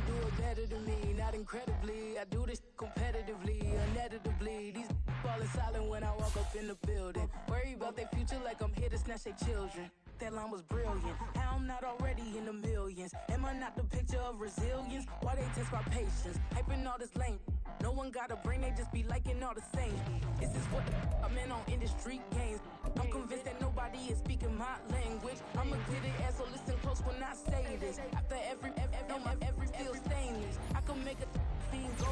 do it better than me, not incredibly. I do this competitively, inevitably. These falling silent when I walk up in the building. Worry about their future like I'm here to snatch their children. That line was brilliant. How I'm not already in the millions? Am I not the picture of resilience? Why they test my patience? Hyping all this lame. No one got a brain, they just be liking all the same. This is what I'm in on industry games. I'm convinced that nobody is speaking my language. I'm a good ass, so listen close when I say this. After every feel stainless. I can make a fiend go.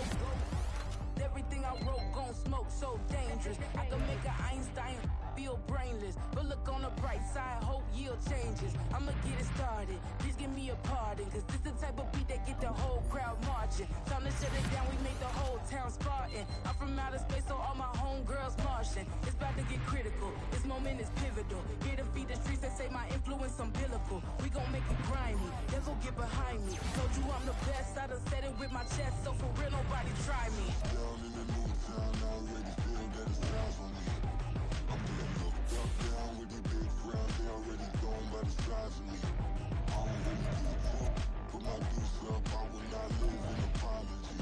Everything I wrote gon' smoke, so dangerous. I can make an Einstein feel brainless, but look on the bright side, hope yield changes. I'ma get it started, please give me a pardon, cause this the type of beat that get the whole crowd marching. Time to shut it down, we make the whole town Spartan. I'm from outer space, so all my homegirls Martian. It's about to get critical, this moment is pivotal. Here to feed the streets that say my influence umbilical. We gon' make it grimy, devil get behind me. Told you I'm the best, I done said it with my chest, so for real nobody try me. Down in the new town, I already feel that it's time for me. I'm getting looked up down with these big crowds, they already gone by the size of me. I don't really give a fuck, put my deuce up, I will not lose an apology.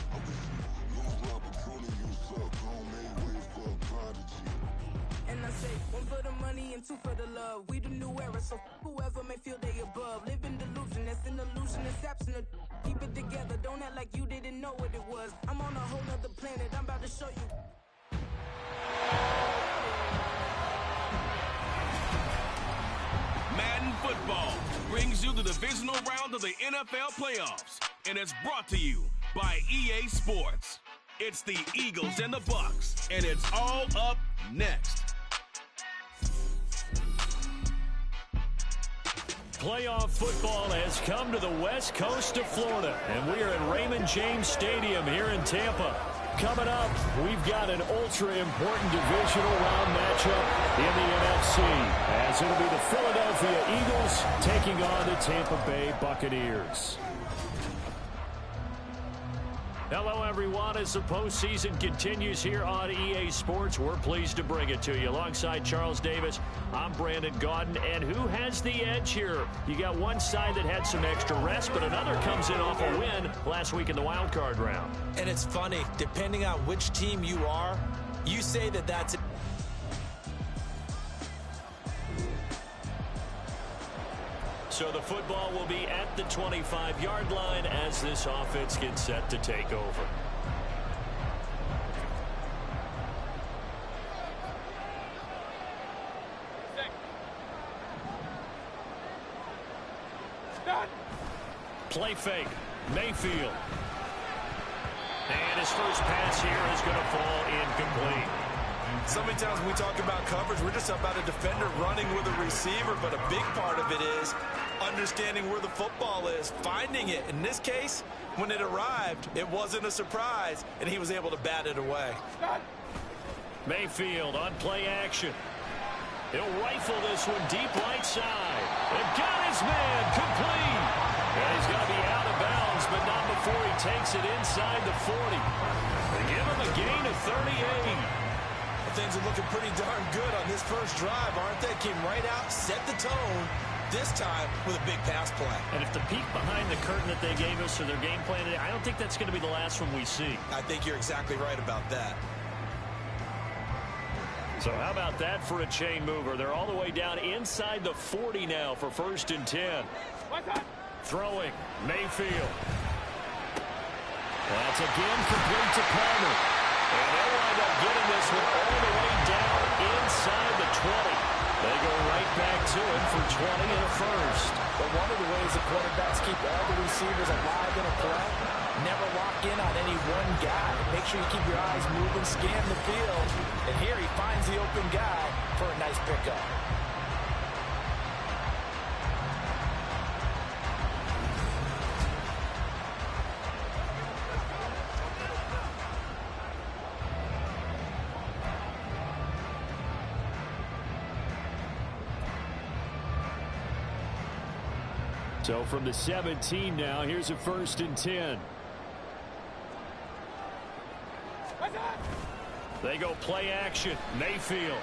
I wish you lose the opportunity, you suck, gon' make way for a prodigy. And I say, one for the money and two for the love. We the new era, so whoever may feel they above. Live in delusion, that's an illusion, it's absent. Keep it together, don't act like you didn't know what it was. I'm on a whole nother planet, I'm about to show you. Madden football brings you the divisional round of the NFL playoffs, and it's brought to you by EA Sports. It's the Eagles and the Bucks, and it's all up next. Playoff football has come to the west coast of Florida, and we are at Raymond James Stadium here in Tampa. Coming up, we've got an ultra-important divisional round matchup in the NFC, as it'll be the Philadelphia Eagles taking on the Tampa Bay Buccaneers. Hello, everyone. As the postseason continues here on EA Sports, we're pleased to bring it to you. Alongside Charles Davis, I'm Brandon Gaudin. And who has the edge here? You got one side that had some extra rest, but another comes in off a win last week in the wild card round. And it's funny, depending on which team you are, you say that that's it. So the football will be at the 25-yard line as this offense gets set to take over. Play fake. Mayfield. And his first pass here is going to fall incomplete. So many times when we talk about coverage, we're just about a defender running with a receiver, but a big part of it is understanding where the football is, finding it. In this case, when it arrived, it wasn't a surprise, and he was able to bat it away. Mayfield on play action. He'll rifle this one deep right side. And got his man complete. And he's going to be out of bounds, but not before he takes it inside the 40. They give him a gain of 38. Things are looking pretty darn good on this first drive, aren't they? Came right out, set the tone, this time with a big pass play. And if the peek behind the curtain that they gave us for their game plan today, I don't think that's going to be the last one we see. I think you're exactly right about that. So how about that for a chain mover? They're all the way down inside the 40 now for 1st and 10. Throwing, Mayfield. That's again complete to Palmer. And they'll wind up getting this one all the way down inside the 20. They go right back to it for 20 and a first. But one of the ways the quarterbacks keep all the receivers alive in a play, never lock in on any one guy. Make sure you keep your eyes moving, scan the field. And here he finds the open guy for a nice pickup. So from the 17 now, here's a 1st and 10. They go play action. Mayfield.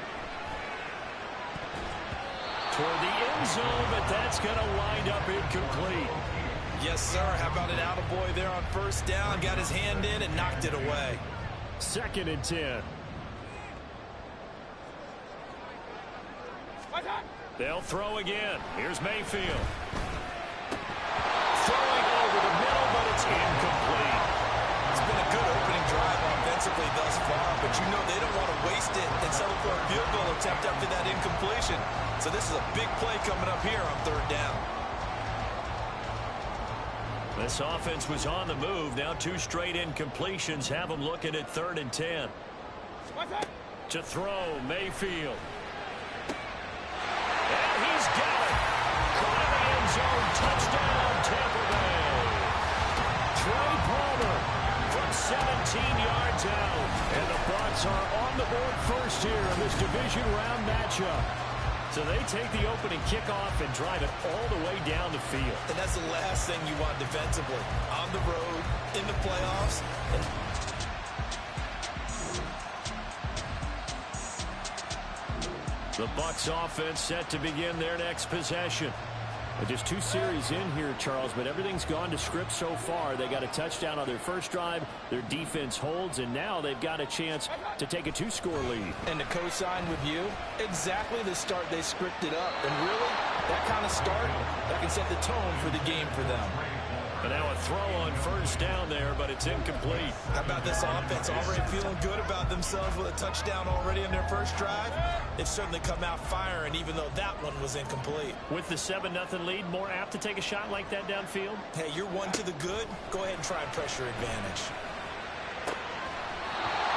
Toward the end zone, but that's going to wind up incomplete. Yes, sir. How about an attaboy there on first down? Got his hand in and knocked it away. 2nd and 10. They'll throw again. Here's Mayfield. Throwing over the middle, but it's incomplete. It's been a good opening drive offensively thus far, but you know they don't want to waste it and settle for a field goal attempt after that incompletion. So this is a big play coming up here on 3rd down. This offense was on the move. Now 2 straight incompletions have them looking at 3rd and 10. To throw, Mayfield. And he's got it. Caught in the end zone. Touchdown, Tampa Bay. Trey Palmer from 17 yards out. And the Bucs are on the board first here in this division round matchup. So they take the opening kickoff and drive it all the way down the field. And that's the last thing you want defensively. On the road, in the playoffs. The Bucs offense set to begin their next possession. Just 2 series in here, Charles, but everything's gone to script so far. They got a touchdown on their first drive. Their defense holds, and now they've got a chance to take a 2-score lead. And to co-sign with you, exactly the start they scripted up. And really, that kind of start, that can set the tone for the game for them. And now a throw on first down there, but it's incomplete. How about this offense already feeling good about themselves with a touchdown already in their first drive? They've certainly come out firing, even though that one was incomplete. With the 7-0 lead, more apt to take a shot like that downfield? Hey, you're 1 to the good. Go ahead and try and pressure advantage.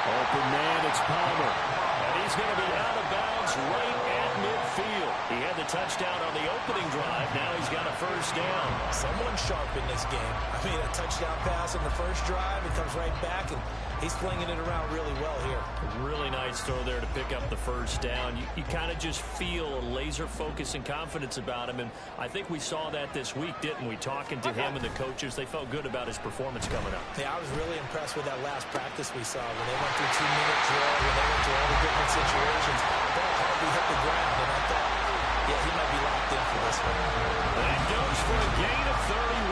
Open man, it's Palmer. And he's going to be out of bounds right at midfield. He had the touchdown on the opening drive. Now he's got a first down. Someone sharp in this game. I mean, a touchdown pass on the first drive. It comes right back, and he's flinging it around really well here. Really nice throw there to pick up the first down. You kind of just feel a laser focus and confidence about him, and I think we saw that this week, didn't we? Talking to him and the coaches, they felt good about his performance coming up. Yeah, I was really impressed with that last practice we saw when they went through 2-minute drill, when they went through all the different situations. Ball hardly hit the ground, and I thought, yeah, he might be locked in for this one. That goes for a gain of 31.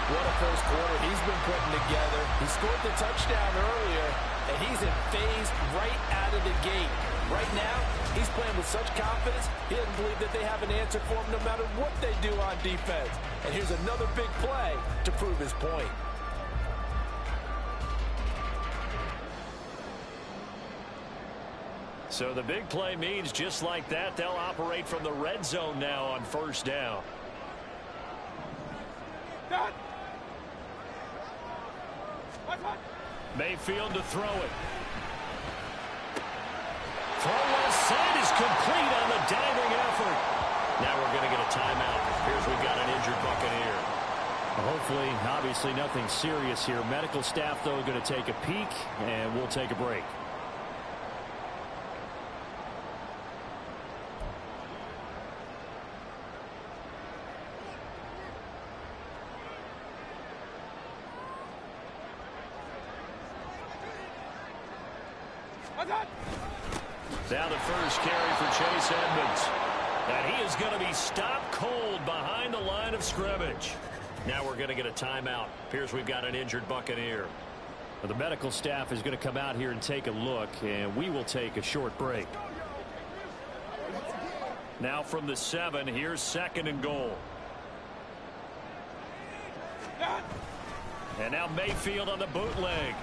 What a first quarter he's been putting together. He scored the touchdown earlier, and he's in phase right out of the gate. Right now, he's playing with such confidence, he doesn't believe that they have an answer for him no matter what they do on defense. And here's another big play to prove his point. So the big play means just like that, they'll operate from the red zone now on first down. Mayfield to throw it. Throw well sent is complete on the diving effort. Now we're going to get a timeout. Here's we've got an injured Buccaneer. Hopefully, obviously nothing serious here. Medical staff, though, going to take a peek, and we'll take a break. Now the first carry for Chase Edmonds. And he is going to be stopped cold behind the line of scrimmage. Now we're going to get a timeout. Appears we've got an injured Buccaneer. Well, the medical staff is going to come out here and take a look, and we will take a short break. Now from the 7, here's 2nd and goal. And now Mayfield on the bootleg.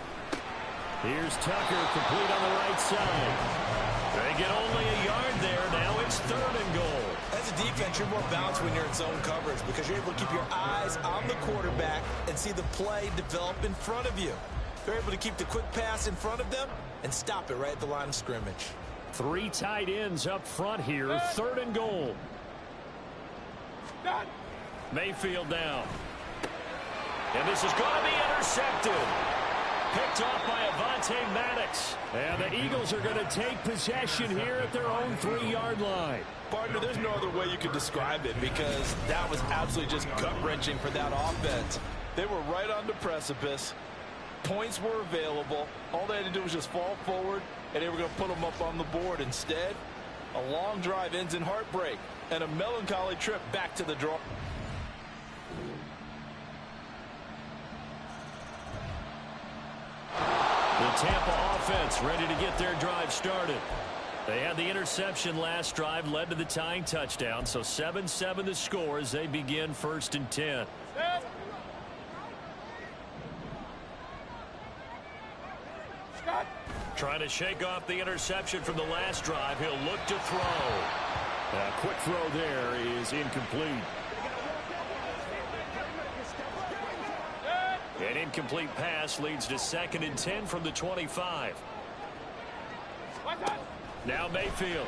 Here's Tucker, complete on the right side. They get only a yard there. Now it's 3rd and goal. As a defense, you're more balanced when you're in zone coverage because you're able to keep your eyes on the quarterback and see the play develop in front of you. You're able to keep the quick pass in front of them and stop it right at the line of scrimmage. 3 tight ends up front here. 3rd and goal. Mayfield down. And this is going to be intercepted. Picked off by Avonte Maddox. And the Eagles are going to take possession here at their own 3-yard line. Partner, there's no other way you could describe it because that was absolutely just gut-wrenching for that offense. They were right on the precipice. Points were available. All they had to do was just fall forward, and they were going to put them up on the board. Instead, a long drive ends in heartbreak and a melancholy trip back to the draw. The Tampa offense ready to get their drive started. They had the interception last drive, led to the tying touchdown, so 7-7 the score as they begin 1st and 10. Trying to shake off the interception from the last drive. He'll look to throw. A quick throw there is incomplete. An incomplete pass leads to 2nd and 10 from the 25. Now Mayfield.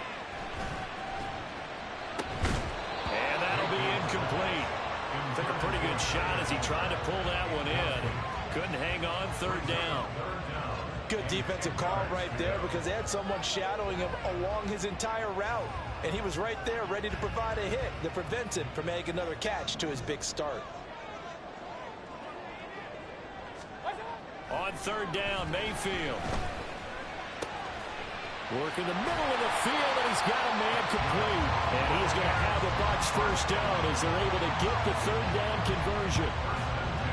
And that'll be incomplete. Took a pretty good shot as he tried to pull that one in. Couldn't hang on 3rd down. Good defensive call right there because they had someone shadowing him along his entire route. And he was right there ready to provide a hit that prevents him from making another catch to his big start. On 3rd down, Mayfield. Working the middle of the field, and he's got a man complete. And he's going to have the Bucs 1st down as they're able to get the 3rd down conversion.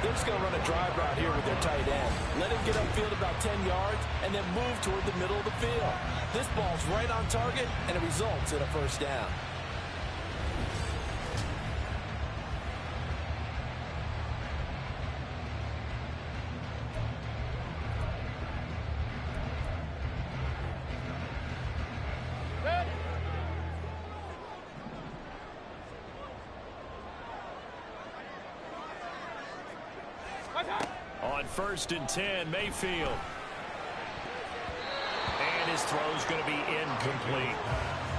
They're just going to run a drive route here with their tight end. Let him get upfield about 10 yards and then move toward the middle of the field. This ball's right on target, and it results in a 1st down. On 1st and 10, Mayfield. And his throw's going to be incomplete.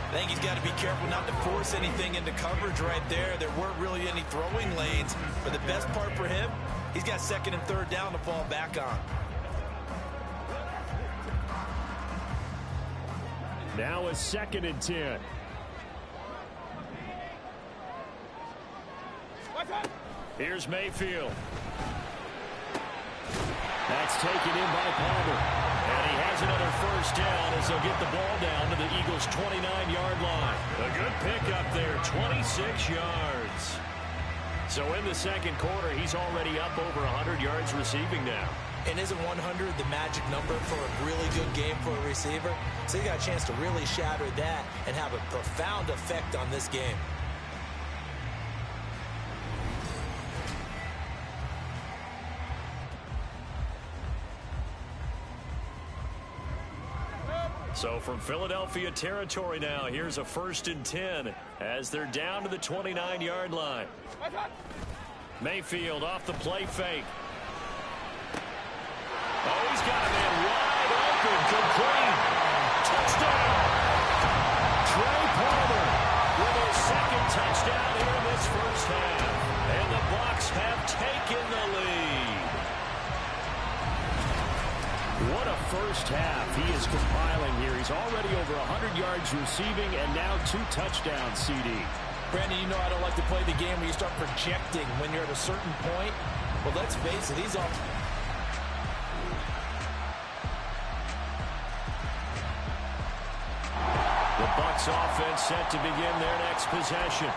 I think he's got to be careful not to force anything into coverage right there. There weren't really any throwing lanes. But the best part for him, he's got 2nd and 3rd down to fall back on. Now a 2nd and 10. Here's Mayfield. That's taken in by Palmer. And he has another 1st down as they'll get the ball down to the Eagles' 29-yard line. A good pickup there, 26 yards. So in the 2nd quarter, he's already up over 100 yards receiving now. And isn't 100 the magic number for a really good game for a receiver? So he got a chance to really shatter that and have a profound effect on this game. So from Philadelphia territory now, here's a 1st and 10 as they're down to the 29-yard line. Mayfield off the play fake. Oh, he's got a man wide open, complete. Touchdown! Trey Palmer with his 2nd touchdown here in this 1st half. And the Bucs have taken the lead. What a 1st half he is compiling here. He's already over 100 yards receiving and now 2 touchdowns, CD. Brandon, you know I don't like to play the game where you start projecting when you're at a certain point. But let's face it, he's off. The Bucs offense set to begin their next possession.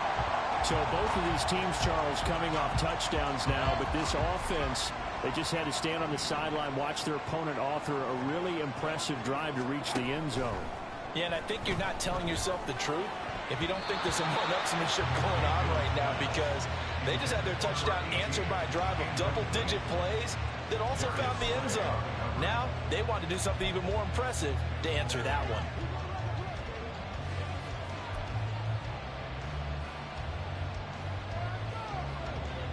So both of these teams, Charles, coming off touchdowns now, but this offense, they just had to stand on the sideline, watch their opponent author a really impressive drive to reach the end zone. Yeah, and I think you're not telling yourself the truth if you don't think there's some one-upsmanship going on right now, because they just had their touchdown answered by a drive of double-digit plays that also found the end zone. Now they want to do something even more impressive to answer that one.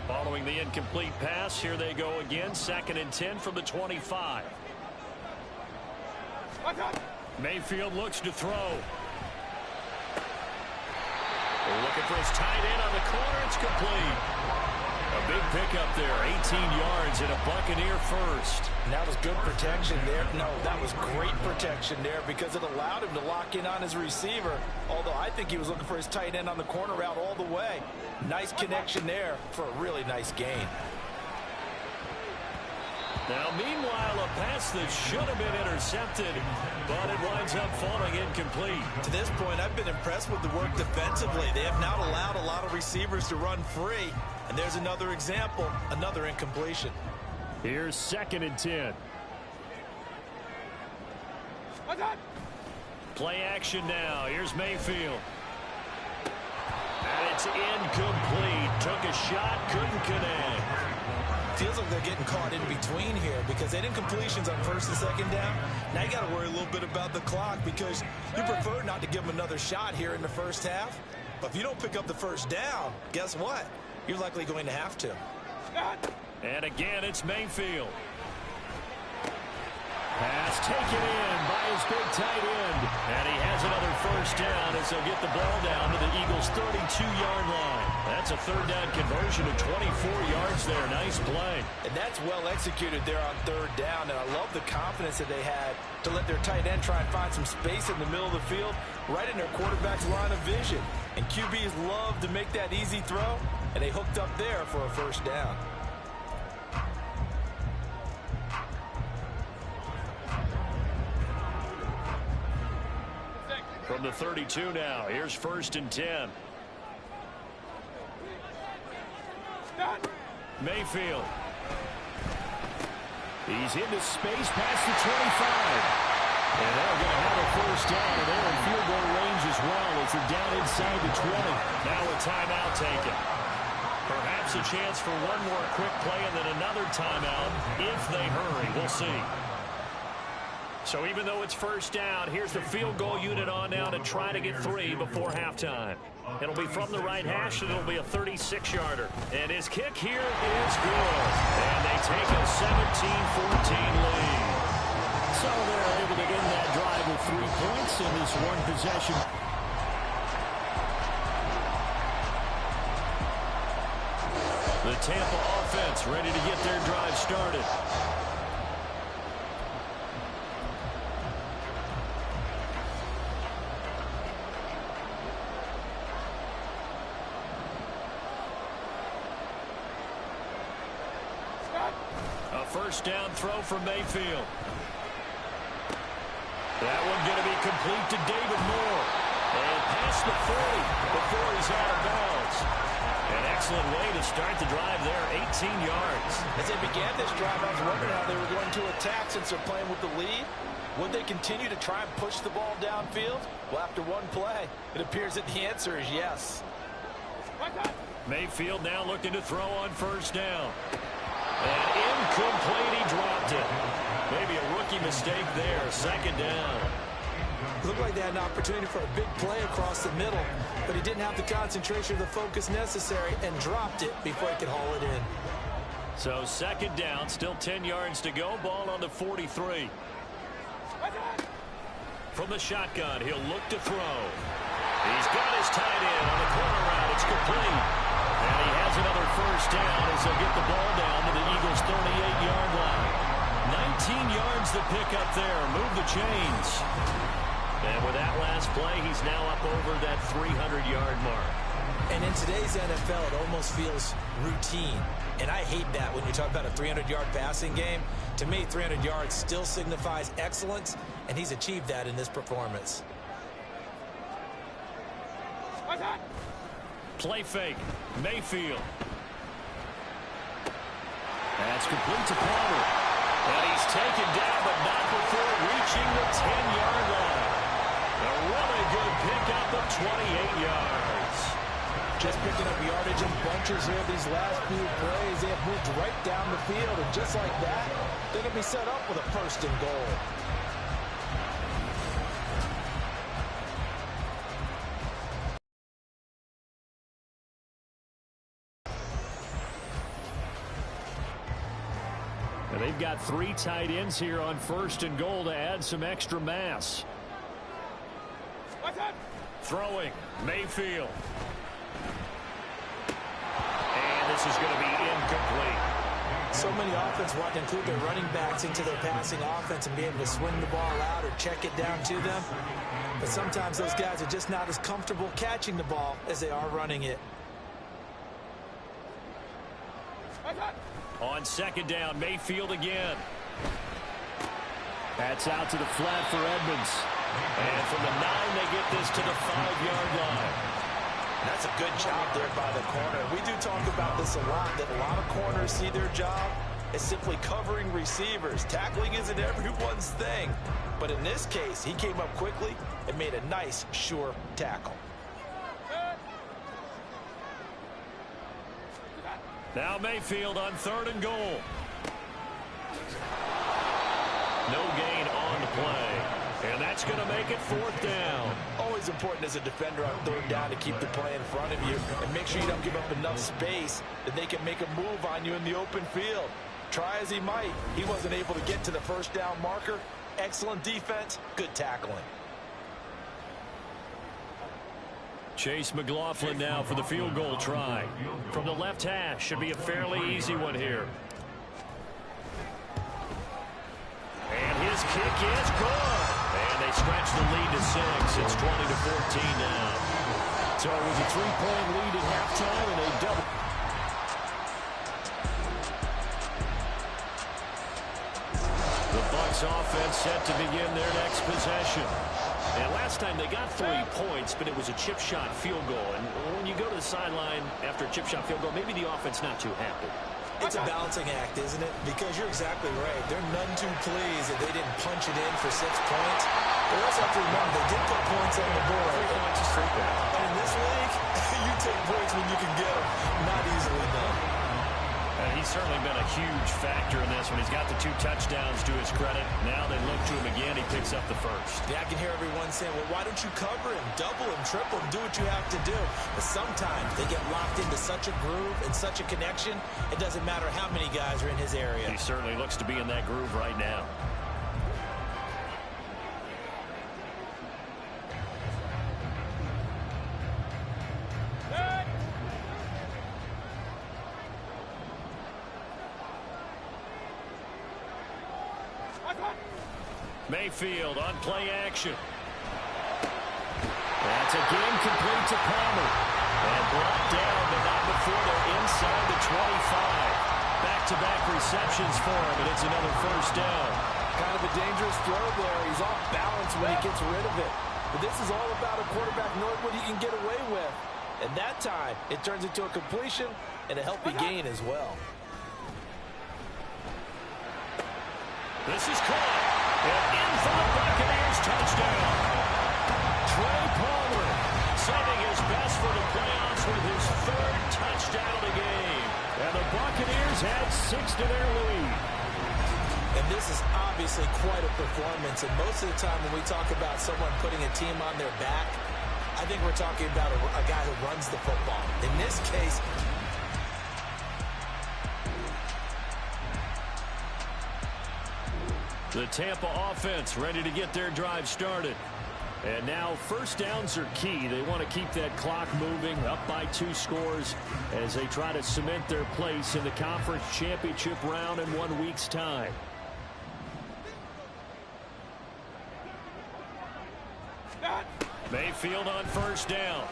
Following the incomplete pass, here they go again. 2nd and 10 from the 25. Mayfield looks to throw. Looking for his tight end on the corner. It's complete. A big pickup there. 18 yards and a Buccaneer 1st. And that was good protection there. No, that was great protection there because it allowed him to lock in on his receiver. Although I think he was looking for his tight end on the corner route all the way. Nice connection there for a really nice gain. Now, meanwhile, a pass that should have been intercepted, but it winds up falling incomplete. To this point, I've been impressed with the work defensively. They have not allowed a lot of receivers to run free. And there's another example, another incompletion. Here's 2nd and 10. Play action now. Here's Mayfield. And it's incomplete. Took a shot, couldn't connect. Feels like they're getting caught in between here because they didn't completions on first and second down. Now you got to worry a little bit about the clock because you prefer not to give them another shot here in the first half. But if you don't pick up the first down, guess what? You're likely going to have to. And again, it's Mayfield. Pass taken in by his big tight end. And he has another first down as they'll get the ball down to the Eagles' 32-yard line. That's a third down conversion of 24 yards there. Nice play. And that's well executed there on third down. And I love the confidence that they had to let their tight end try and find some space in the middle of the field, right in their quarterback's line of vision. And QBs love to make that easy throw, and they hooked up there for a first down. From the 32 now, here's 1st and 10. Mayfield. He's into space past the 25. And they're going to have a first down, and they're in field goal range as well as they're down inside the 20. Now a timeout taken. Perhaps a chance for one more quick play and then another timeout if they hurry. We'll see. So even though it's first down, here's the field goal unit on now to try to get 3 before halftime. It'll be from the right hash, and it'll be a 36-yarder. And his kick here is good. And they take a 17-14 lead. So they're able to end that drive with 3 points in this one possession. The Tampa offense ready to get their drive started. A first down throw from Mayfield. That one going to be complete to David Moore. And past the 40 before he's out of bounds. An excellent way to start the drive there, 18 yards. As they began this drive, I was wondering how they were going to attack since they're playing with the lead. Would they continue to try and push the ball downfield? Well, after one play, it appears that the answer is yes. Mayfield now looking to throw on first down. And incomplete, he dropped it. Maybe a rookie mistake there, second down. Looked like they had an opportunity for a big play across the middle, but he didn't have the concentration or the focus necessary and dropped it before he could haul it in. So second down, still 10 yards to go, ball on the 43. From the shotgun, he'll look to throw. He's got his tight end on the corner route. It's complete. And he has another first down as they'll get the ball down to the Eagles' 38-yard line. 19 yards to pick up there. Move the chains. And with that last play, he's now up over that 300-yard mark. And in today's NFL, it almost feels routine. And I hate that when you talk about a 300-yard passing game. To me, 300 yards still signifies excellence, and he's achieved that in this performance. Play fake. Mayfield. That's complete to Palmer. And he's taken down, but not before reaching the 10-yard line. A really good pickup of 28 yards. Just picking up yardage in bunches here these last few plays. They have moved right down the field, and just like that, they're going to be set up with a first and goal. They've got 3 tight ends here on first and goal to add some extra mass. Throwing, Mayfield. And this is going to be incomplete. So many offenses want to include their running backs into their passing offense and be able to swing the ball out or check it down to them. But sometimes those guys are just not as comfortable catching the ball as they are running it. On second down, Mayfield again. That's out to the flat for Edmonds. And from the 9, they get this to the 5-yard line. That's a good job there by the corner. We do talk about this a lot, that a lot of corners see their job is simply covering receivers. Tackling isn't everyone's thing. But in this case, he came up quickly and made a nice, sure tackle. Now Mayfield on 3rd and goal. No gain on the play. And that's going to make it 4th down. Always important as a defender on 3rd down to keep the play in front of you and make sure you don't give up enough space that they can make a move on you in the open field. Try as he might, he wasn't able to get to the 1st down marker. Excellent defense, good tackling. Chase McLaughlin now for the field goal try. From the left hash, should be a fairly easy one here. And his kick is good. And they stretch the lead to 6. It's 20-14 now. So it was a 3-point lead at halftime, and they double. The Bucs offense set to begin their next possession. And last time they got 3 points, but it was a chip shot field goal. And when you go to the sideline after a chip shot field goal, maybe the offense not too happy. It's a balancing act, isn't it? Because you're exactly right. They're none too pleased that they didn't punch it in for 6 points. They also have to remember they did put points on the board. 3 points is 3 points. And in this league, you take breaks when you can get them. Not easily done. He's certainly been a huge factor in this one. He's got the 2 touchdowns to his credit. Now they look to him again. He picks up the 1st. Yeah, I can hear everyone saying, well, why don't you cover him, double him, triple him, do what you have to do. But sometimes they get locked into such a groove and such a connection, it doesn't matter how many guys are in his area. He certainly looks to be in that groove right now. Mayfield on play action. That's again complete to Palmer. And brought down, but not before they're inside the 25. Back-to-back receptions for him, and it's another 1st down. Kind of a dangerous throw there. He's off balance when he gets rid of it. But this is all about a quarterback knowing what he can get away with. And that time, it turns into a completion and a healthy gain as well. This is caught. And in for the Buccaneers touchdown. Trey Palmer saving his best for the playoffs with his 3rd touchdown of the game. And the Buccaneers add 6 to their lead. And this is obviously quite a performance. And most of the time when we talk about someone putting a team on their back, I think we're talking about a guy who runs the football. In this case, the Tampa offense ready to get their drive started. And now 1st downs are key. They want to keep that clock moving, up by 2 scores as they try to cement their place in the conference championship round in 1 week's time. Mayfield on 1st down.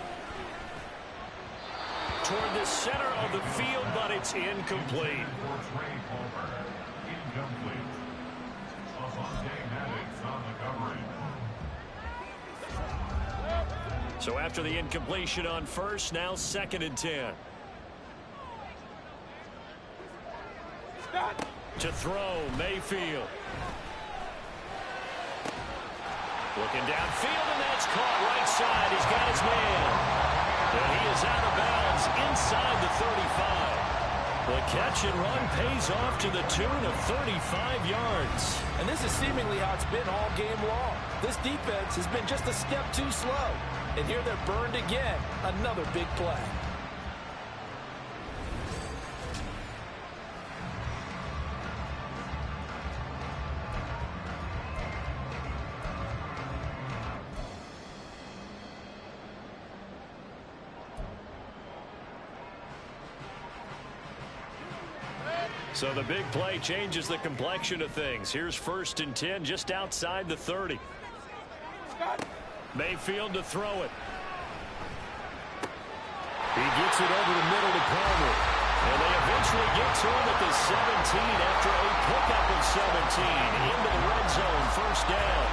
Toward the center of the field, but it's incomplete. So after the incompletion on 1st, now 2nd and 10. To throw, Mayfield. Looking downfield, and that's caught right side. He's got his man. And he is out of bounds inside the 35. The catch and run pays off to the tune of 35 yards. And this is seemingly how it's been all game long. This defense has been just a step too slow. And here they're burned again. Another big play. So the big play changes the complexion of things. Here's 1st and 10 just outside the 30. Mayfield to throw it. He gets it over the middle to Palmer. And they eventually get to him at the 17 after a pickup of 17 into the red zone. 1st down.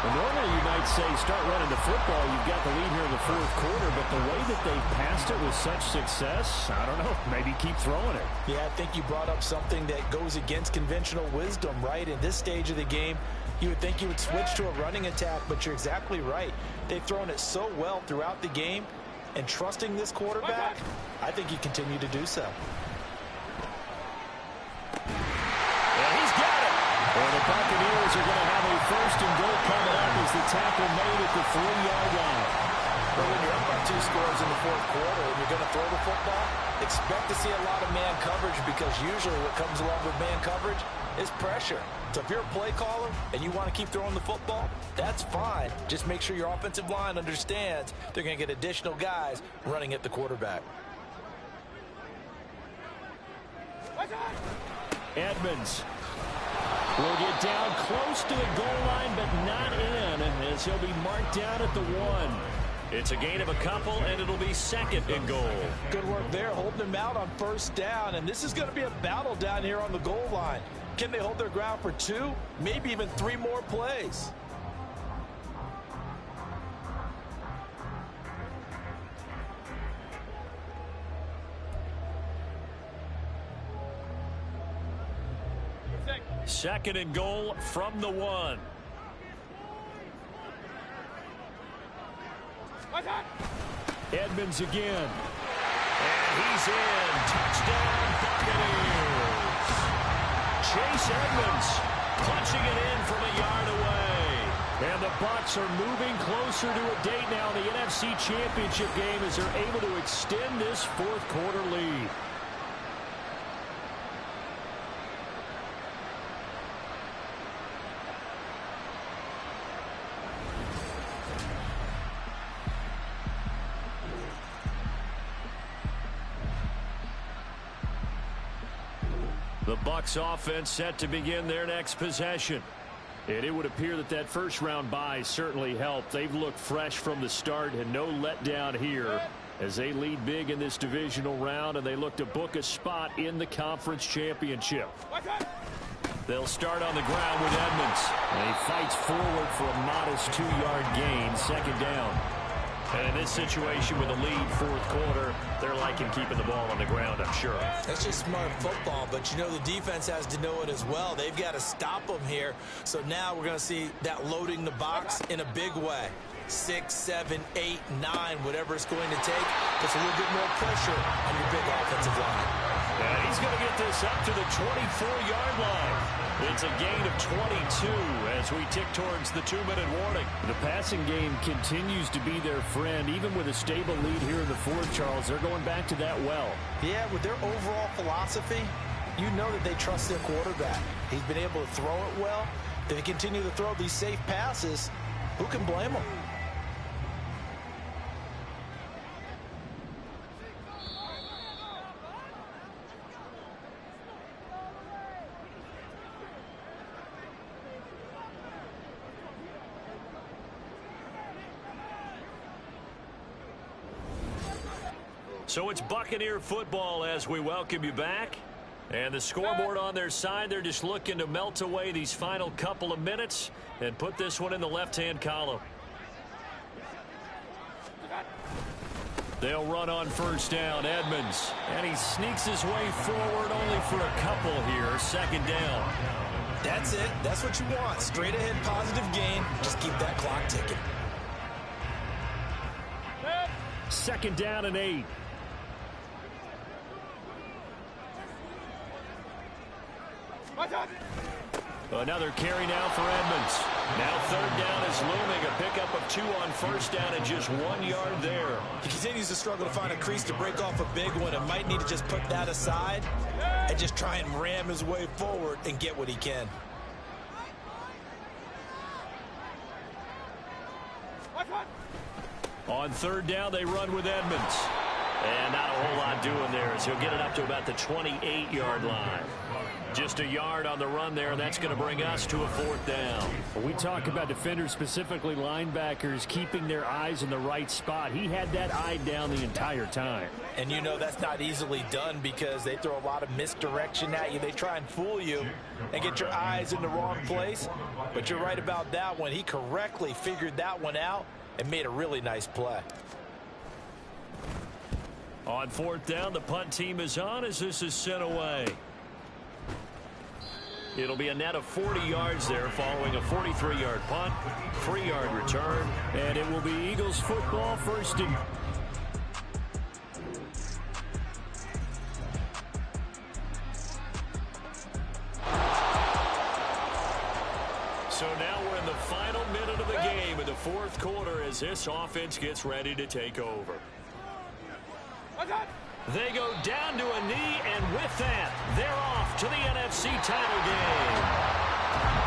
And normally you might say start running the football. You've got the lead here in the fourth quarter, but the way that they've passed it with such success, I don't know, maybe keep throwing it. Yeah, I think you brought up something that goes against conventional wisdom, right? In this stage of the game, you would think you would switch to a running attack, but you're exactly right. They've thrown it so well throughout the game, and trusting this quarterback, I think you continue to do so. And he's got it. Well, the Buccaneers are going to have a first and goal coming up as the tackle made at the 3-yard line. But when you're up by 2 scores in the fourth quarter and you're going to throw the football, expect to see a lot of man coverage, because usually what comes along with man coverage is pressure. So if you're a play caller and you want to keep throwing the football, that's fine. Just make sure your offensive line understands they're going to get additional guys running at the quarterback. Edmonds will get down close to the goal line, but not in, as he'll be marked down at the 1. It's a gain of a couple, and it'll be second and goal. Good work there, holding them out on first down, and this is going to be a battle down here on the goal line. Can they hold their ground for 2, maybe even 3 more plays? Second and goal from the 1. Edmonds again. And he's in. Touchdown, Buccaneers. Chase Edmonds punching it in from a yard away. And the Bucs are moving closer to a date now in the NFC Championship game as they're able to extend this fourth quarter lead. The Bucs offense set to begin their next possession. And it would appear that that first-round bye certainly helped. They've looked fresh from the start and no letdown here as they lead big in this divisional round, and they look to book a spot in the conference championship. They'll start on the ground with Edmonds. And he fights forward for a modest 2-yard gain, second down. And in this situation with a lead fourth quarter, they're liking keeping the ball on the ground, I'm sure. That's just smart football, but you know the defense has to know it as well. They've got to stop them here. So now we're going to see that loading the box in a big way. 6, 7, 8, 9, whatever it's going to take, puts a little bit more pressure on your big offensive line. And he's going to get this up to the 24-yard line. It's a gain of 22 as we tick towards the 2-minute warning. The passing game continues to be their friend. Even with a stable lead here in the fourth, Charles, they're going back to that well. Yeah, with their overall philosophy, you know that they trust their quarterback. He's been able to throw it well. If they continue to throw these safe passes, who can blame them? So it's Buccaneer football as we welcome you back. And the scoreboard on their side, they're just looking to melt away these final couple of minutes and put this one in the left-hand column. They'll run on first down, Edmonds. And he sneaks his way forward only for a couple here, second down. That's it. That's what you want. Straight ahead positive gain. Just keep that clock ticking. Second down and 8. Another carry now for Edmonds. Now third down is looming. A pickup of 2 on first down and just 1 yard there. He continues to struggle to find a crease to break off a big one and might need to just put that aside and just try and ram his way forward and get what he can. On third down, they run with Edmonds. And not a whole lot doing there as he'll get it up to about the 28-yard line. Just a yard on the run there, and that's going to bring us to a 4th down. When we talk about defenders, specifically linebackers, keeping their eyes in the right spot, he had that eye down the entire time. And you know that's not easily done because they throw a lot of misdirection at you. They try and fool you and get your eyes in the wrong place. But you're right about that one. He correctly figured that one out and made a really nice play. On 4th down, the punt team is on as this is sent away. It'll be a net of 40 yards there following a 43-yard punt, 3-yard return, and it will be Eagles football, 1st and... So now we're in the final minute of the game in the 4th quarter as this offense gets ready to take over. They go down to a knee, and with that, they're off to the NFC title game.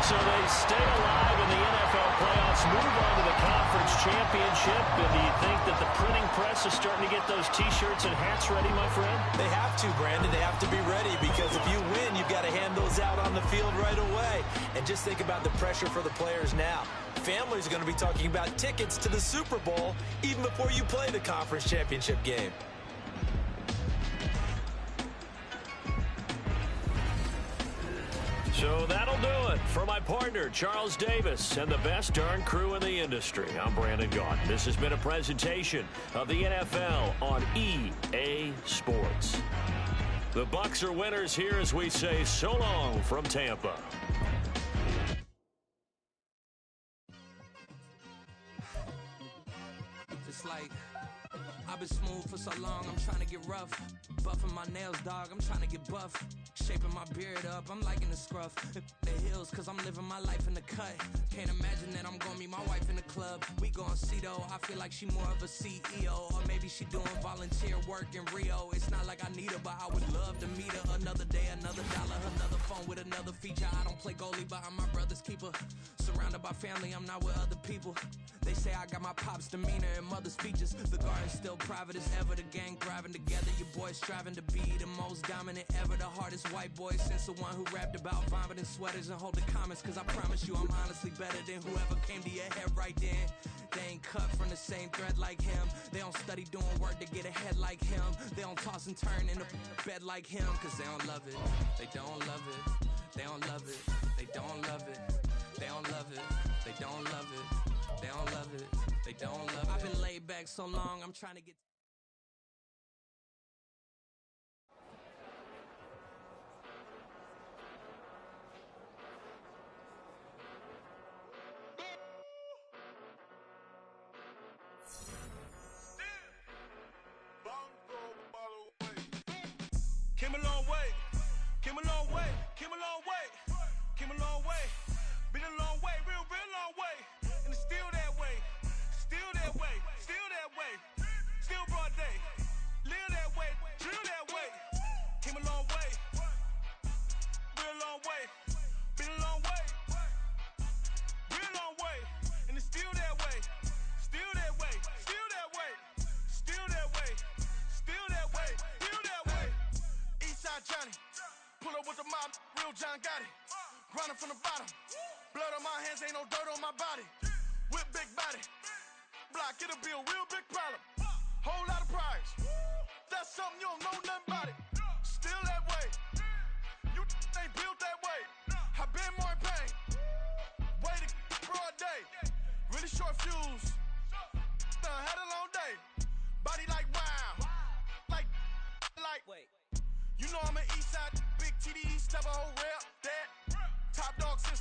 So they stay alive in the NFL playoffs, move on to the conference championship. And do you think that the printing press is starting to get those T-shirts and hats ready, my friend? They have to, Brandon. They have to be ready because if you win, you've got to hand those out on the field right away. And just think about the pressure for the players now. Families are going to be talking about tickets to the Super Bowl even before you play the conference championship game. So that'll do it for my partner, Charles Davis, and the best darn crew in the industry. I'm Brandon Gaudin. This has been a presentation of the NFL on EA Sports. The Bucs are winners here as we say so long from Tampa. Just like I've been smooth for so long, I'm trying to get rough. Buffing my nails, dog, I'm trying to get buff. Shaping my beard up, I'm liking the scruff. The hills, cause I'm living my life in the cut. Can't imagine that I'm gonna meet my wife in the club. We gon' see though, I feel like she more of a CEO. Or maybe she doing volunteer work in Rio. It's not like I need her, but I would love to meet her. Another day, another dollar, another phone with another feature. I don't play goalie, but I'm my brother's keeper. Surrounded by family, I'm not with other people. They say I got my pop's demeanor and mother's features. The garden's still private as ever, the gang thriving together. Your boys striving to be the most dominant ever. The hardest white boy since the one who rapped about vomiting sweaters and hold the comments. Cause I promise you I'm honestly better than whoever came to your head right then. They ain't cut from the same thread like him. They don't study doing work to get ahead like him. They don't toss and turn in the bed like him. Cause they don't love it, they don't love it. They don't love it, they don't love it. They don't love it, they don't love it. They don't love it, they don't love it. I've been laid back so long, I'm trying to get... Came a long way, came a long way, came a long way, came a long way. Been a long way, real long way. And it's still that way, still that way, still that way. Still broad day, live that way, drill that way. Came a long way, real long way. Been a long way, real long way. And it's still that way, still that way, still that way, still that way, still that way, still that way. Eastside Johnny, pull up with the mob, real John Gotti. Grinding from the bottom. Blood on my hands, ain't no dirt on my body. Whip big body. Block, it'll be a real big problem. Whole lot of priors. That's something you don't know nothing about it. Still that way. You ain't built that way. I been more in pain. Way to broad day. Really short fuse. Had a long day. Body like wow. Like. Wait. You know I'm an east side. Big TDE, step a whole rep. That. Top dog since